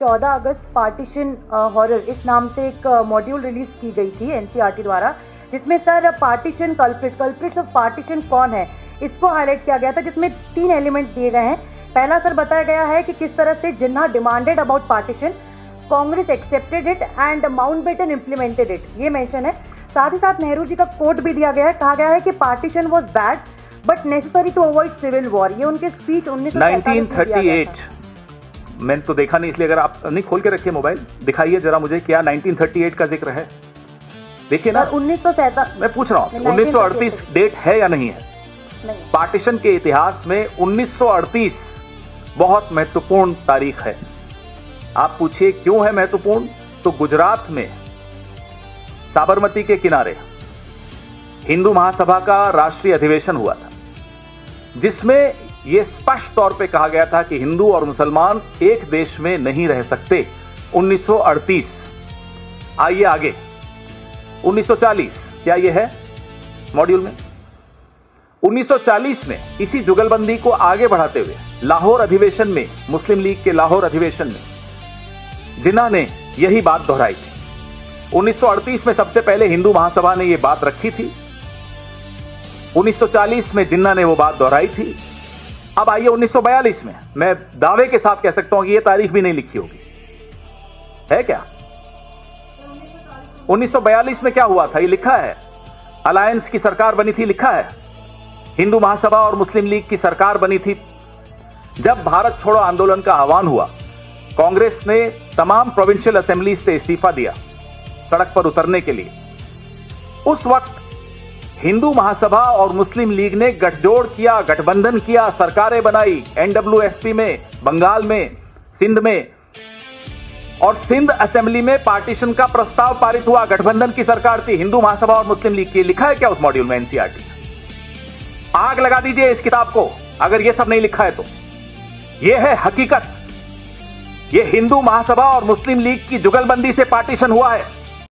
14 अगस्त partition horror इस नाम से एक मॉड्यूल रिलीज की गई थी एनसीईआरटी द्वारा, जिसमें sir partition culprits of partition कौन है इसको हाईलाइट किया गया था, जिसमें 3 एलिमेंट्स दिए गए हैं। पहला सर बताया गया है कि किस तरह से Jinnah demanded about partition, Congress accepted it and Mountbatten implemented it, ये मेंशन है। साथ ही साथ नेहरू जी का कोट भी दिया गया है, कहा गया है कि partition was bad but necessary to avoid civil war. ये उनके स्पीच 1938 मैंने तो देखा नहीं, इसलिए अगर आप नहीं खोल के रखिए मोबाइल, दिखाइए जरा मुझे क्या 1938 का जिक्र है। देखिए ना 1947 मैं पूछ रहा हूँ 1938 डेट है या नहीं है? नहीं। पार्टीशन के इतिहास में 1938 बहुत महत्वपूर्ण तारीख है। आप पूछिए क्यों है महत्वपूर्ण? तो गुजरात में साबरमती के किनारे हिंदू महासभा का राष्ट्रीय अधिवेशन हुआ था, जिसमें यह स्पष्ट तौर पे कहा गया था कि हिंदू और मुसलमान एक देश में नहीं रह सकते। 1938। आइए आगे 1940, क्या यह है मॉड्यूल में? 1940 में इसी जुगलबंदी को आगे बढ़ाते हुए लाहौर अधिवेशन में, मुस्लिम लीग के लाहौर अधिवेशन में जिन्ना ने यही बात दोहराई थी। 1938 में सबसे पहले हिंदू महासभा ने यह बात रखी थी, 1940 में जिन्ना ने वो बात दोहराई थी। अब आइए 1942 में, मैं दावे के साथ कह सकता हूं कि यह तारीख भी नहीं लिखी होगी, है क्या? 1942 में क्या हुआ था ये लिखा है, अलायंस की सरकार बनी थी, लिखा है। हिंदू महासभा और मुस्लिम लीग की सरकार बनी थी। जब भारत छोड़ो आंदोलन का आह्वान हुआ, कांग्रेस ने तमाम प्रोविंशियल असेंबली से इस्तीफा दिया सड़क पर उतरने के लिए। उस वक्त हिंदू महासभा और मुस्लिम लीग ने गठजोड़ किया, गठबंधन किया, सरकारें बनाई एनडब्ल्यूएफपी में, बंगाल में, सिंध में, और सिंध असेंबली में पार्टीशन का प्रस्ताव पारित हुआ। गठबंधन की सरकार थी, हिंदू महासभा और मुस्लिम लीग की। लिखा है क्या उस मॉड्यूल में एनसीईआरटी? आग लगा दीजिए इस किताब को अगर यह सब नहीं लिखा है तो। यह है हकीकत, यह हिंदू महासभा और मुस्लिम लीग की जुगलबंदी से पार्टीशन हुआ है।